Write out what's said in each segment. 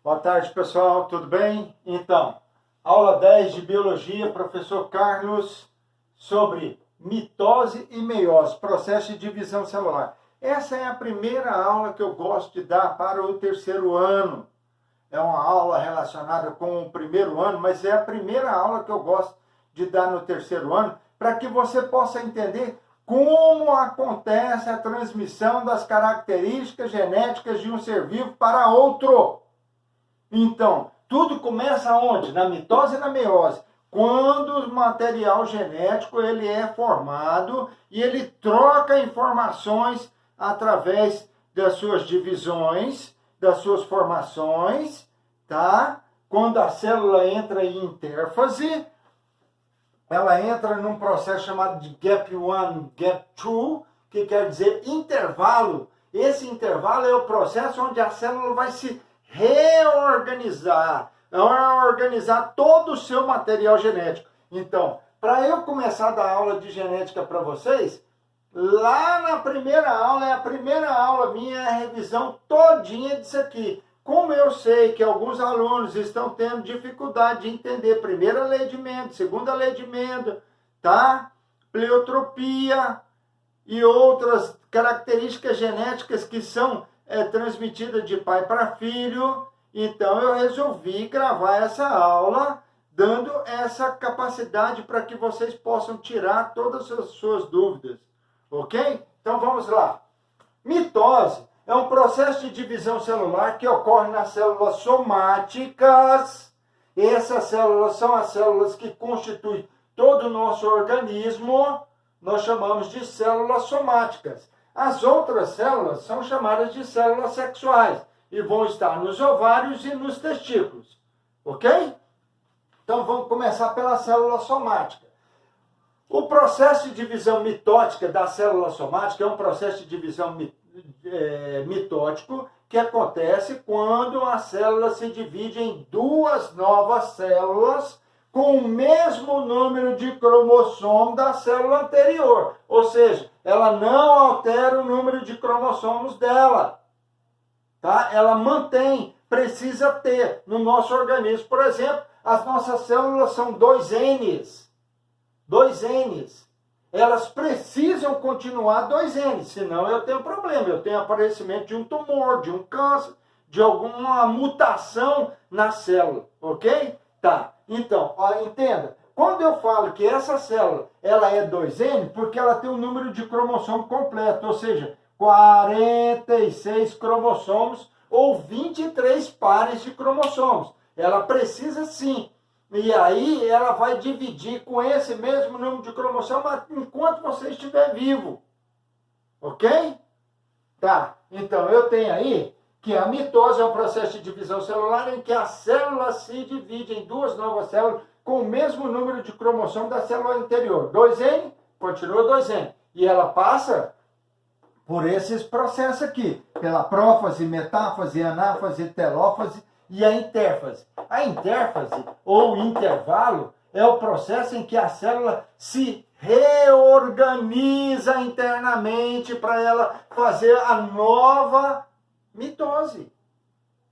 Boa tarde, pessoal, tudo bem? Então, aula 10 de Biologia, professor Carlos, sobre mitose e meiose, processo de divisão celular. Essa é a primeira aula que eu gosto de dar para o terceiro ano. É uma aula relacionada com o primeiro ano, mas é a primeira aula que eu gosto de dar no terceiro ano, para que você possa entender como acontece a transmissão das características genéticas de um ser vivo para outro. Então, tudo começa onde? Na mitose e na meiose. Quando o material genético ele é formado e ele troca informações através das suas divisões, das suas formações, tá? Quando a célula entra em intérfase, ela entra num processo chamado de Gap 1, Gap 2, que quer dizer intervalo. Esse intervalo é o processo onde a célula vai se reorganizar, organizar todo o seu material genético. Então, para eu começar a dar aula de genética para vocês, lá na primeira aula, a primeira aula minha é a revisão todinha disso aqui. Como eu sei que alguns alunos estão tendo dificuldade de entender primeira lei de Mendel, segunda lei de Mendel, tá? Pleiotropia e outras características genéticas que são transmitidas de pai para filho, então eu resolvi gravar essa aula, dando essa capacidade para que vocês possam tirar todas as suas dúvidas, ok? Então vamos lá. Mitose é um processo de divisão celular que ocorre nas células somáticas. Essas células são as células que constituem todo o nosso organismo. Nós chamamos de células somáticas. As outras células são chamadas de células sexuais e vão estar nos ovários e nos testículos, ok? Então vamos começar pela célula somática. O processo de divisão mitótica da célula somática é um processo de divisão mitótico que acontece quando a célula se divide em duas novas células com o mesmo número de cromossomo da célula anterior. Ou seja, ela não altera o número de cromossomos dela. Tá? Ela mantém, precisa ter. No nosso organismo, por exemplo, as nossas células são 2Ns. 2Ns. Elas precisam continuar 2Ns, senão eu tenho problema. Eu tenho aparecimento de um tumor, de um câncer, de alguma mutação na célula. Ok? Tá. Então, ó, entenda, quando eu falo que essa célula ela é 2N, porque ela tem um número de cromossomo completo, ou seja, 46 cromossomos ou 23 pares de cromossomos. Ela precisa sim. E aí ela vai dividir com esse mesmo número de cromossomos enquanto você estiver vivo. Ok? Tá. Então, eu tenho aí que a mitose é um processo de divisão celular em que a célula se divide em duas novas células com o mesmo número de cromossomos da célula anterior. 2N, continua 2N. E ela passa por esses processos aqui, pela prófase, metáfase, anáfase, telófase e a intérfase. A intérfase, ou intervalo, é o processo em que a célula se reorganiza internamente para ela fazer a nova mitose.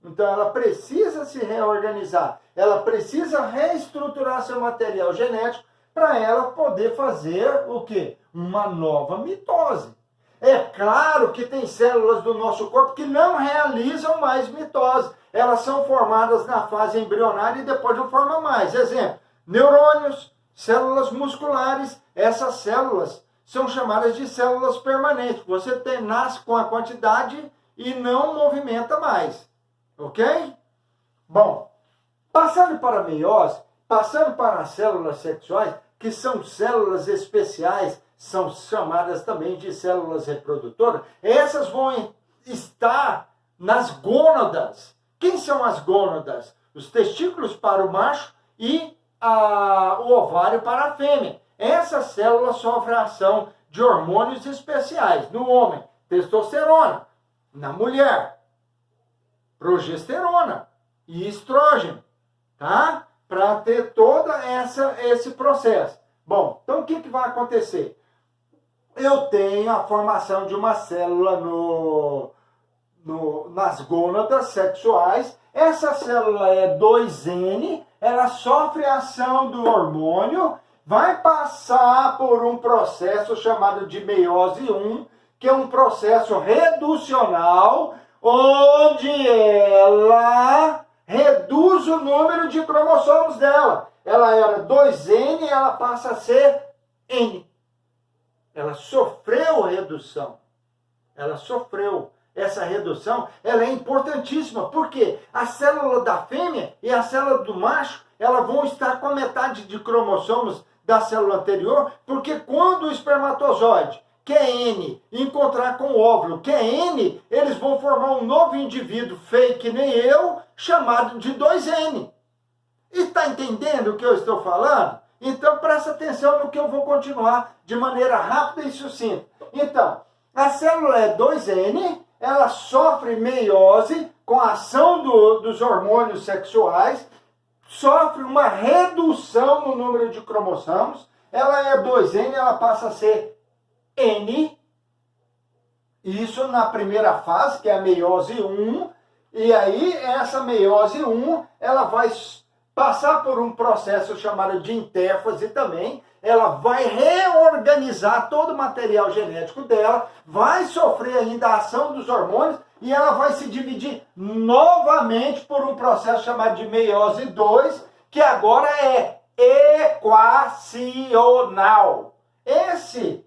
Então ela precisa se reorganizar, ela precisa reestruturar seu material genético para ela poder fazer o quê? Uma nova mitose. É claro que tem células do nosso corpo que não realizam mais mitose. Elas são formadas na fase embrionária e depois não formam mais. Exemplo, neurônios, células musculares, essas células são chamadas de células permanentes. Você nasce com a quantidade e não movimenta mais. Ok? Bom, passando para a meiose, passando para as células sexuais, que são células especiais, são chamadas também de células reprodutoras, essas vão estar nas gônadas. Quem são as gônadas? Os testículos para o macho e o ovário para a fêmea. Essas células sofrem a ação de hormônios especiais. No homem, testosterona. Na mulher, progesterona e estrógeno, tá? Para ter todo esse processo. Bom, então o que vai acontecer? Eu tenho a formação de uma célula nas gônadas sexuais. Essa célula é 2N, ela sofre a ação do hormônio, vai passar por um processo chamado de meiose 1, que é um processo reducional, onde ela reduz o número de cromossomos dela. Ela era 2N, ela passa a ser N. Ela sofreu redução. Ela sofreu. Essa redução, ela é importantíssima, porque a célula da fêmea e a célula do macho, elas vão estar com a metade de cromossomos da célula anterior, porque quando o espermatozoide, que é N, encontrar com o óvulo, que é N, eles vão formar um novo indivíduo feio que nem eu, chamado de 2N. Está entendendo o que eu estou falando? Então presta atenção no que eu vou continuar de maneira rápida e sucinta. Então, a célula é 2N, ela sofre meiose com a ação dos hormônios sexuais, sofre uma redução no número de cromossomos, ela é 2N, ela passa a ser N, isso na primeira fase, que é a meiose 1, e aí essa meiose 1, ela vai passar por um processo chamado de intérfase também, ela vai reorganizar todo o material genético dela, vai sofrer ainda a ação dos hormônios e ela vai se dividir novamente por um processo chamado de meiose 2, que agora é equacional. Esse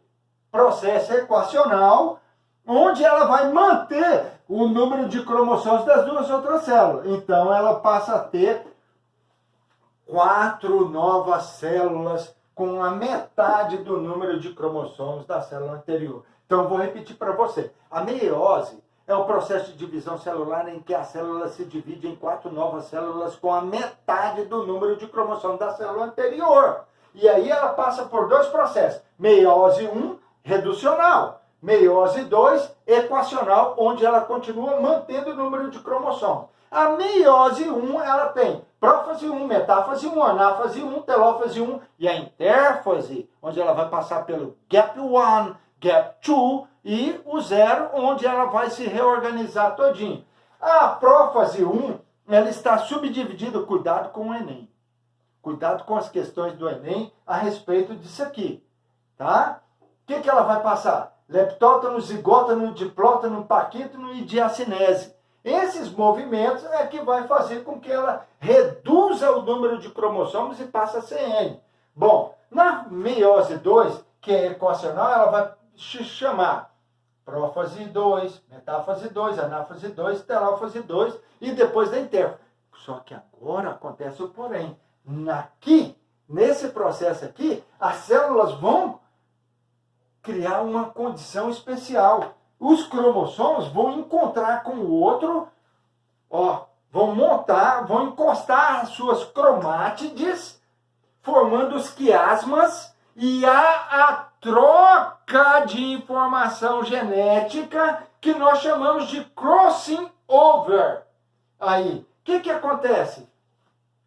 processo equacional, onde ela vai manter o número de cromossomos das duas outras células. Então ela passa a ter 4 novas células com a metade do número de cromossomos da célula anterior. Então, vou repetir para você. A meiose é o processo de divisão celular em que a célula se divide em 4 novas células com a metade do número de cromossomos da célula anterior. E aí ela passa por 2 processos. Meiose 1, reducional. Meiose 2, equacional, onde ela continua mantendo o número de cromossomos. A meiose 1, ela tem prófase 1, metáfase 1, anáfase 1, telófase 1 e a intérfase, onde ela vai passar pelo gap 1, gap 2 e o 0, onde ela vai se reorganizar todinho. A prófase 1, ela está subdividida, cuidado com o Enem. Cuidado com as questões do Enem a respeito disso aqui, tá? O que ela vai passar? Leptótono, zigótono, diplótono, paquítono e diacinese. Esses movimentos é que vai fazer com que ela reduza o número de cromossomos e passe a ser N. Bom, na meiose 2, que é equacional, ela vai se chamar prófase 2, metáfase 2, anáfase 2, telófase 2 e depois da intérfase. Só que agora acontece o porém. Nesse processo aqui, as células vão criar uma condição especial. Os cromossomos vão encontrar com o outro, vão encostar as suas cromátides, formando os quiasmas, e há a troca de informação genética que nós chamamos de crossing over. Aí, o que acontece?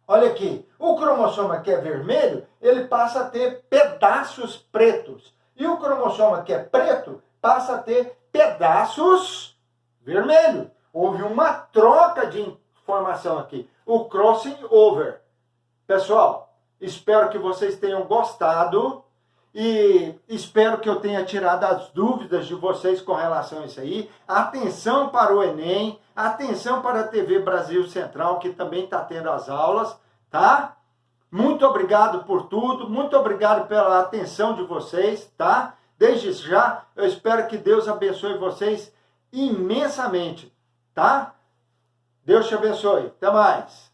Olha aqui, o cromossoma que é vermelho, ele passa a ter pedaços pretos. E o cromossoma que é preto passa a ter pedaços vermelhos. Houve uma troca de informação aqui. O crossing over. Pessoal, espero que vocês tenham gostado e espero que eu tenha tirado as dúvidas de vocês com relação a isso aí. Atenção para o Enem, atenção para a TV Brasil Central, que também está tendo as aulas, tá? Muito obrigado por tudo, muito obrigado pela atenção de vocês, tá? Desde já, eu espero que Deus abençoe vocês imensamente, tá? Deus te abençoe. Até mais.